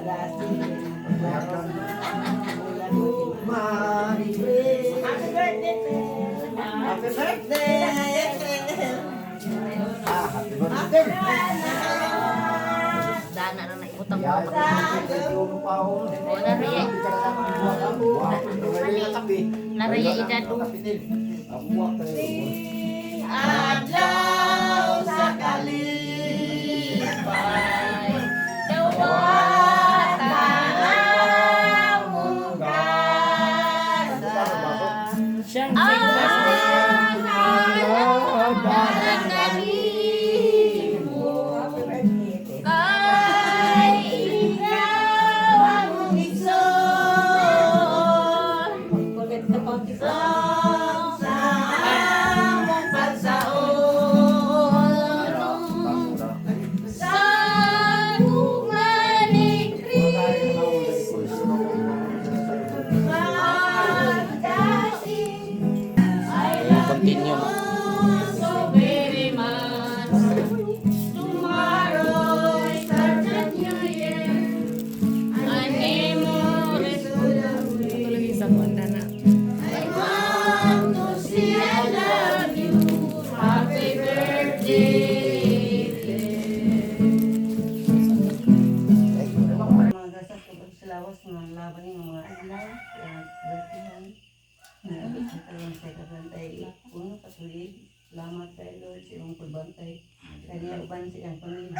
Happy birthday! Happy birthday! Dana na naikutang mo. Naraya edad. Adlaw sa kalipay, Dawata among gasa. Continue. So very much. Tomorrow is our new year. I name I want to see I love you. Happy birthday. Mga gasat ko ba sa lawas ng laban ng mga adlaw, kaya bertihan. Nagkakaroon sa kabantay, puno katulig, salamat kay Lord sa iyong pagbantay. Kanya uban sa iyong pamilya.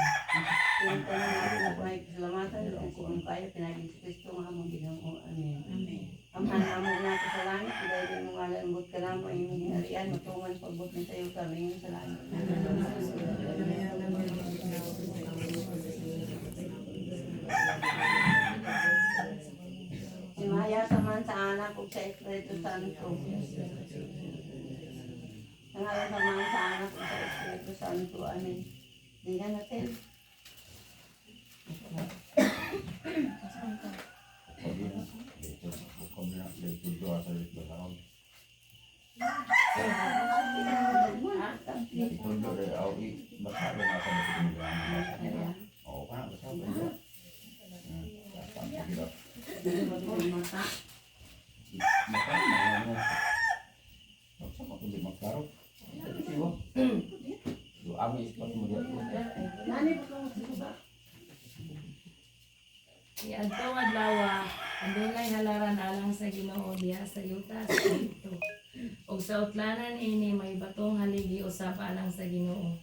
Yung tanong natin na buhay pasalamatan, Lord, kung ang kaya pinagin sa Kristo nga mong ginoo. Amen. Amahan naman natin sa langit, dahil yung mga lambot ka naman, yung ginarian, matungan pagbot ng tayo kami yung sa langit. Simaya saman sa anak ug sa Espiritu Santo. Nangalan saman sa anak ug sa Espiritu Santo. Amen. Di na natin. Iadto adlaw adunay halaran alang sa Ginoo diha sa yuta sa Egipto. Og sa utlanan ini may batong haligi usab alang sa Ginoo.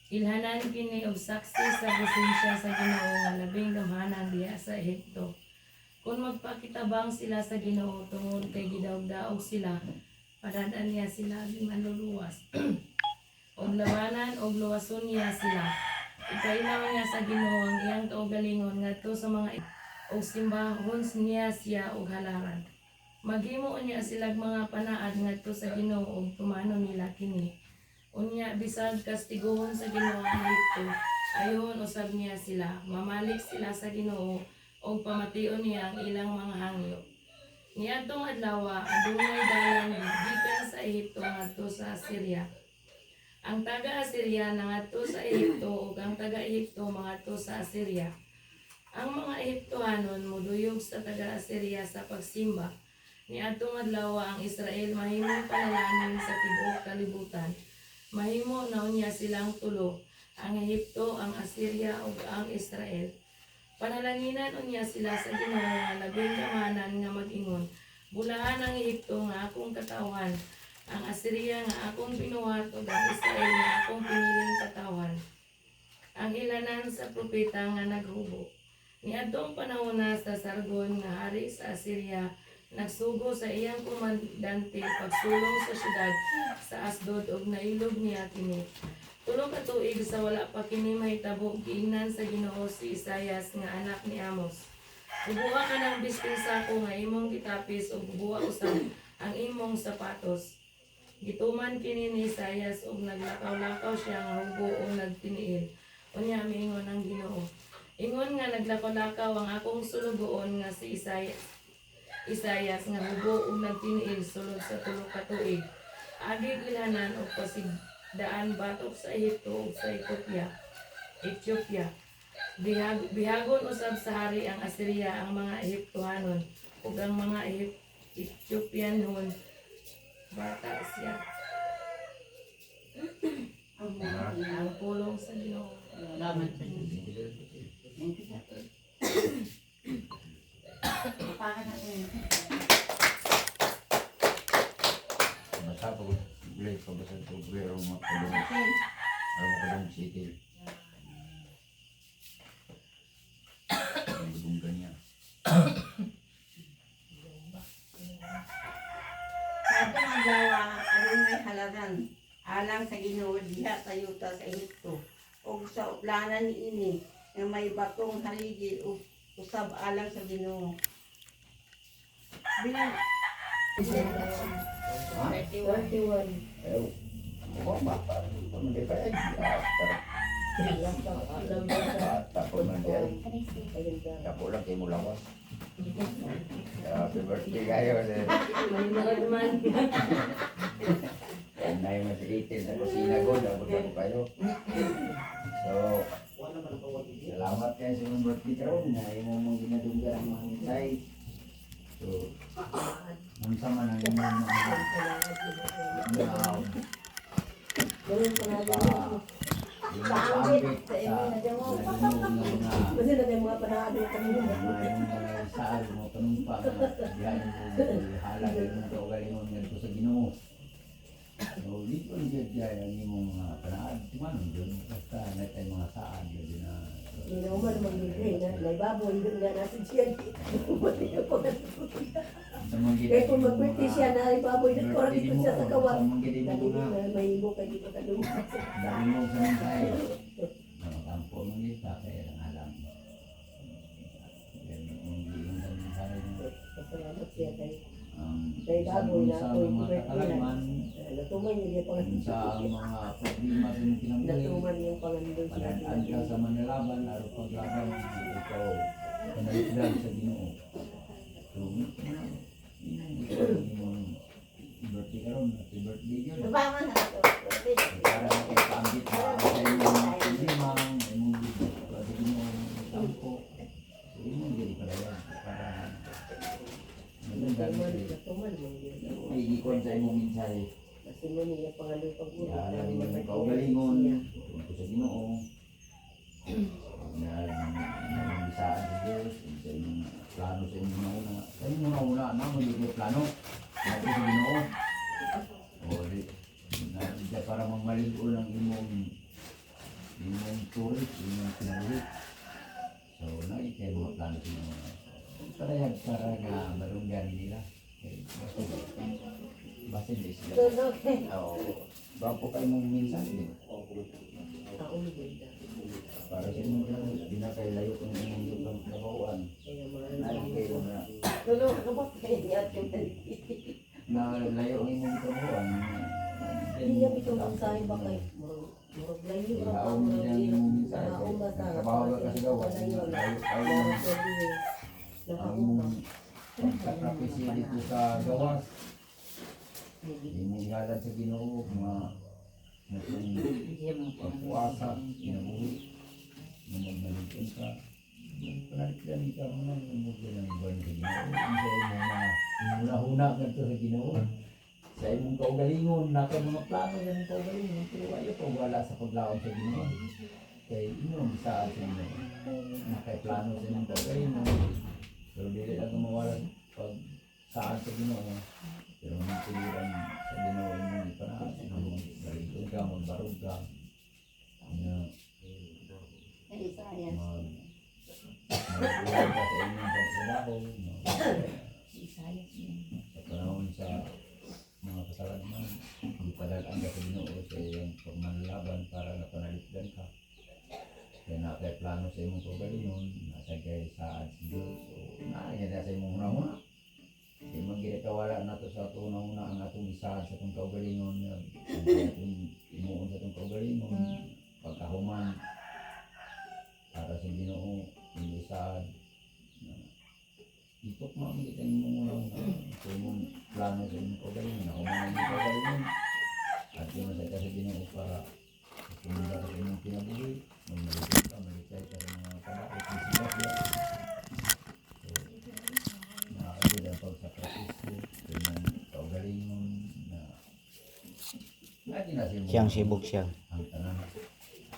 Ilhanan kini og saksi sa presensya sa Ginoo nga labing gamhanan diha sa Egipto. Kung magpakitabang sila sa Ginoo tungod kay gidaog-daog sila, padadaan niya sila manluluwas. Og labanan og luwason niya sila. Ipailaw niya sa Ginoo ang iyang kaugalingon ngadto sa mga og simbahon niya siya og halaran. Maghimo niya silang mga panaad ngadto sa Ginoo og tumano nila kini. Unya bisag kastiguhon sa Ginoo ang Egipto, ayon usab niya sila. Mamalik sila sa Ginoo og pamation niya ang ilang mga hangyo. Niadtong adlaw adunay dalan gikan sa Ehipto ngadto sa Assyria. Ang taga-Assyria nangadto sa Ehipto ug ang taga-Ehipto mangadto sa Assyria. Ang mga Ehiptohanon moduyog sa taga-Assyria sa pagsimba. Niadtong adlaw ang Israel mahimong panalangin sa tibuok kalibutan. Mahimo na unya silang tulo, ang Ehipto, ang Assyria ug ang Israel. Panalanginan unya sila sa Ginoo nga labing kamahanan nga mag-ingon. Bulahan ang Ehipto nga akong katawan. Ang Assyria nga akong binuhat ug ang Israel nga akong piniling katawan. Ang ilanan sa propeta nga naghubo. Niadtong panahon na sa Sargon nga hari sa Assyria, nagsugo sa iyang komandante pagsulong sa syudad sa Asdod ug nailog niya kini. Tulo ka tuig sa wala pa kini mahitabo giingnan sa Ginoo si Isaias nga anak ni Amos. Bubuha ka ng bispinsa ko nga imong gitapis ug bubuha usab ang imong sapatos. Gituman kini ni Isaias ug naglakaw-lakaw siya nga hugo ug nagtiniil. Unya miingon ang Ginoo. Ingon nga naglakaw-lakaw ang akong sulugoon nga si Isaias nga hugo ug nagtiniil sulod sa tulo ka tuig. Agi gilanan og pasigdaan batok sa Ehipto ug sa Ethiopia. Bihagon usab sa hari ang Assyria ang mga Ehiptohanon ug ang mga Ethiopianon bata siya. Ang pulong sa Ginoo. Salamat sa Diyos. Basta pag ulit pabasag ko pero makadong sitil. Ang budong ganyan. Sa adlaw adunay halagan alang sa Ginoo diha sa yuta sa Ehipto ug sa utlanan niini nga may batong haligi ug usab alang sa Ginoo. Bilang 31. Ayaw. Oo, bata. Hindi pa yan. Bata po man yan. Kapo lang kayo mo lawas. Happy birthday kayo. Yan na yung masilitin sa kusina ko. Dapat ako kayo. So, salamat kayo sa mga birthday karon na yung mga ginadunggan ang mga insay. So, ang sama ng yung mga Paambit sa inyo na dyan mo. Kasi na tayo mga panahado kami mo. saan mo panumpa yan hala ng mga kaugalingon ngadto sa Ginoo. So di ko niya ang imong mga panaad tumanon doon basta natay mga saan yun na Hindi mo man mag-grade na may baboy doon na natin siya. Kaya kung mag-British siya na ay baboy na ko rin siya sa kawat. May ibo kayo dito ka doon. dahil mo sa mensay kampo mo nito kaya lang alam yan ang giing sa mensay Salamat siya tayo. kay baboy na ako mga kalagman Natuman niya yung pangalan. sa mga problema sa mga kinamuli Natuman yung pangalan sa panaan ka sa manlaban araw paglaban ikaw panalitlan sa Ginoo. So, birthday karon, happy birthday yun. Nabaman na ito. Para makipambit na sa inyong limang, imong sa Ginoo tampo. So, imong dili pala yan. Para maganda rin. Natuman mo yun. May ikon sa imong minsay. Kasi mo niya pangalan pag-ulit. Kaya alam mo yung kaugalingon, tungkol sa Ginoo. Bisaan sa Diyos, sa inyong plano sa inyong una. Sa inyong una, naman yung plano. Natin sa Ginoo. O, di para mamaligo ng imong turis, imong pinabuhi. So, nakikita yung mga plano sa Ginoo. Parehag para nga malunggan nila. Basta hindi sila. Oo. Bago kayo mong minsan din. Para sa inyo lang, pinakailayo kung inyong lupang trabahoan. Nalayo kayo na. Na layo ang inyong trabahoan. Hindi niya bitong mensahe ba kay murag layo ka pa Ilaw mo murag niya layo. yung minsan. Trabaho ka kasi gawa. Layo kayo ang pagsakripisyo dito sa gawas. Inihalan sa Ginoo, mga pagpuasa, kinabuhi, na magmalitin ka. Panalitlan ka mo nang umugin ang buwan sa Ginoo. Sa imong huna-huna ka ito sa Ginoo. Sa imong kaugalingon, naka mga plano sa imong kaugalingon, pero ayaw pa wala sa paglaon sa Ginoo. Kaya inyong bisaan sa inyo. Nakay-plano sa imong kaugalingon. Pero dili lang mawala pag saan sa Ginoo. Pero magtuliran sa Ginoo imong ipanaan. Baliktod ka, magbarog ka. Magbuhay ka sa inyong pagtrabaho. Sa panahon sa mga kasalanman, ipadalaan ka sa Ginoo sa iyong pagmanlaban para napanalitdan ka. Kaya nakay plano sa imong kaugalingon, nasa kay saan sa Diyos. So, nakaya sa imong una-una. Hindi man ginakawala na ito sa ito una-una ang atong isahan sa itong kaugalingon. Ang atong imuon sa itong kaugalingon. Pagkahuman para sa Ginoo, yung isahan. Itok mo ang kita imong una-una. Ito imong plano sa imong kaugalingon. Nahuman ang imong kaugalingon. At yung masaya sa Ginoo para kumunda sa imong kinabuhi. Magmalitin ka, malitin sa mga panakot ni sila sila. So, nakakagod ang pagsakripisyo, ganyan kaugalingon na lagi na siya Siyang sibog siyang. ang tanan.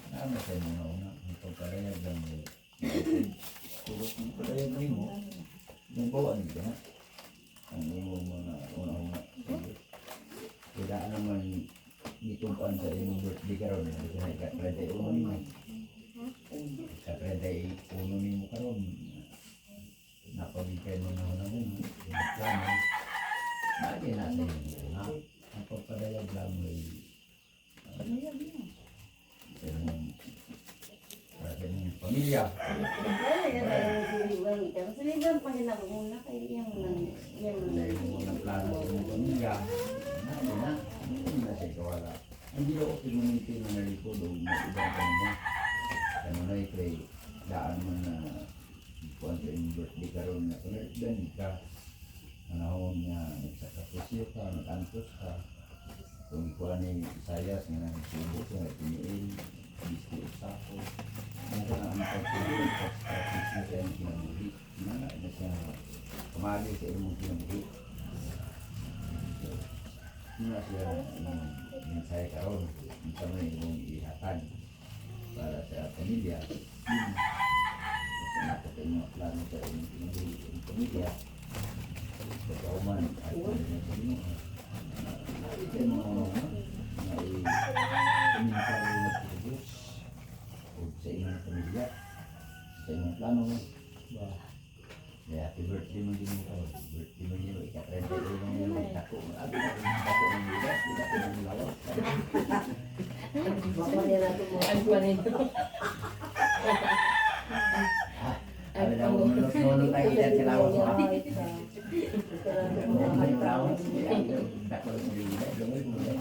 Naman sa mga una, ang pagkarayag lang mo. Tulog ng parayag mo, yung bawaan ka na. Ang imo mga una-una. Kailangan naman itumpaan sa imong birthday karon na ka-31 nimo. Ka-31 nimo karon. Napabigay mo na mo. Plano. Lagi na sa inyo. Ang pagkarayag lang mo para sa inyong pamilya. Siligan pa nila muna kay iyang Dahil mo ng plano sa inyong pamilya, hindi na siya kawala. Hindi ako pinuminti na nalikod o maibang ka niya. Ano na ito ay daan mo na ikuan sa inyong birthday karon na kunarigdan ka. Manahon niya, nagsakapusyo ka, nag-antos ka. Kung ikuan ay Isayas nga nagsubo ka, nagtiniin, bisti usako. Nasa na ang pagpili, pagpapusyo sa inyong kinabuhi. Na siya kumali sa inyong kinabuhi. Muna siya yung saya karon, yung kami yung ihatag para sa pamilya. Kasi natin yung plano sa inyong pamilya. Pagkauman at pamilya sa inyo. Nakita mo na komentary na Diyos o sa inyong pamilya, sa inyong plano mo. Happy birthday mo din mo. Birthday mo din mo. Ika-30 ko mo yun. Tako mo. Abi na ko ng bigas. Hindi ko ng lawas. Ang panito. Abi na mo nunod tayo dyan sa lawas mo. Ang lawas. Tako ng bigas. Lumay mo na.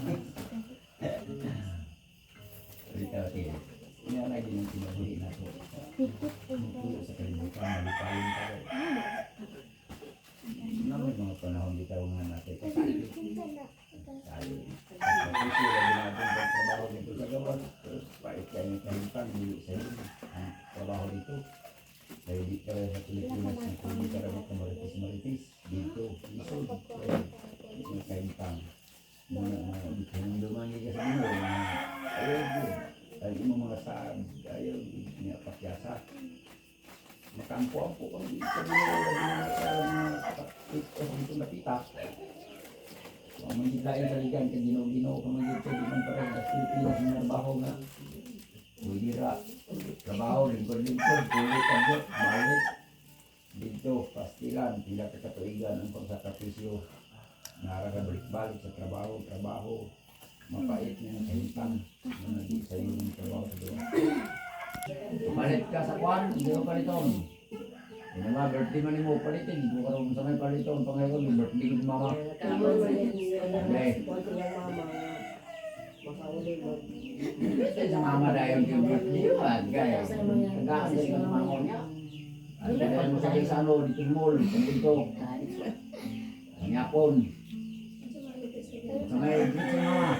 Rita, okay. Ini lagi yang tidak boleh nak untuk sekalimutan malipayin tayo. Namun mga panahon di tayo nga natin tayo. Kasi lagi natin ang trabaho dito sa gawan. Terus pait kayo kalimutan di sa ang trabaho dito. Kaya di tayo sa Pilipinas na kung di tayo maritis dito. Isod. Kaya kalimutan. Mga lumangin ka sa dino. Ayaw ay imong mga saan ayaw niya pakyasa makampo-ampo kami sa mga dito napitas kung mangilain sa ligan kang ginaw-ginaw kung mangilain sa ligan pa rin sa Pilipinas na trabaho nga buhira trabaho lingkod-lingkod tuloy kagot balik dito pastilan pila kakatuigan ang pagsakripisyo naraga balik-balik sa trabaho mapait niya ng kahintang na naging sa yung trabaho sa doon. Palit ka sa kwan, hindi mo paliton. Hindi nga, birthday man mo palitin, hindi mo karoon sa may paliton. Pangayon, yung birthday ko mama. Birthday sa mama dahil yung birthday yun. Kaya, kagaan din ka ng mama niya. At kaya mo sa ano, dito mall, dito. Ang yapon. Sampai gitu mama.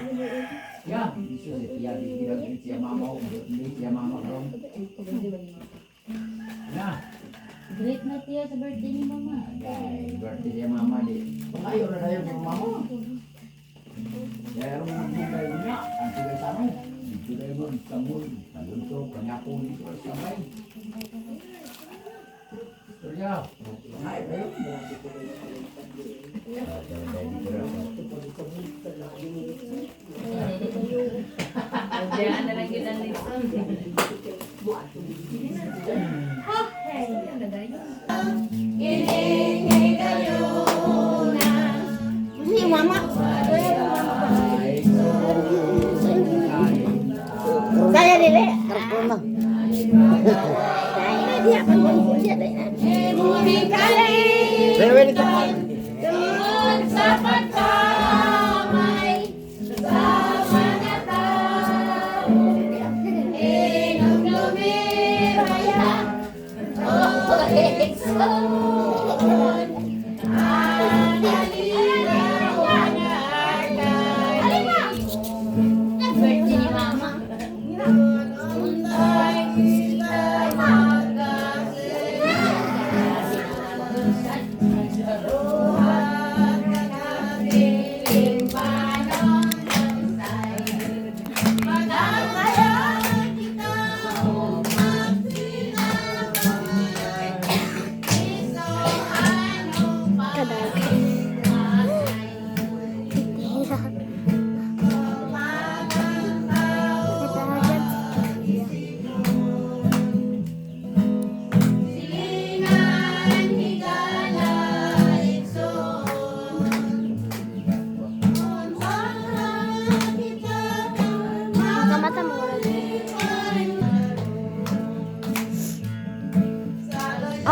Ya, bisa ya dibilang gitu ya mama, gitu ya mama dong. Nah, Great na tiya sa birthday ni Mama. ya, berarti dia mama di. Ayo udah saya ke mama. Ya, rumah kita ini, nanti ke sana. Itu dia pun sambul, untuk penyapu itu sampai. Terus naik belum? Diyan na lang kita Nixon. Iningi kayo na. Si mama. Saya dili. Karpona. Saya dia kan dia deh. Iningi kali. Tungod sa pagkamay sa mga tao. Inog lumibaya o ekson. Ang nalinawan na arkay. Birthday ni Mama. Unday kita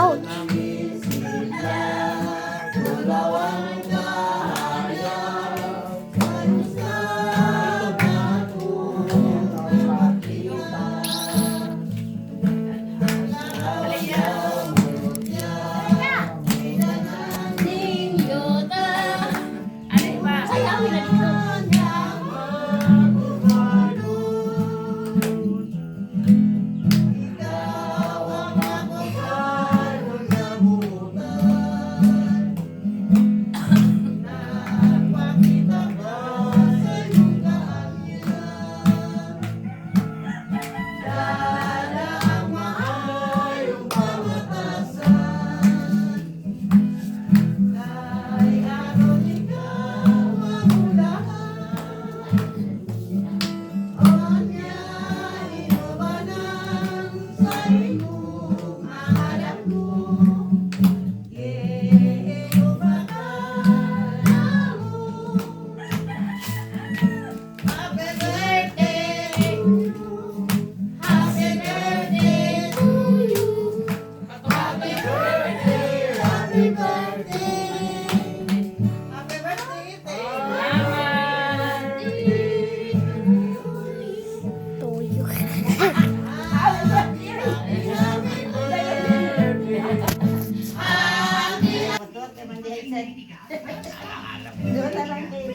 Ano ba? Sayawin na dito. Patuwag kay Mandihay sa. Doon na lang kay.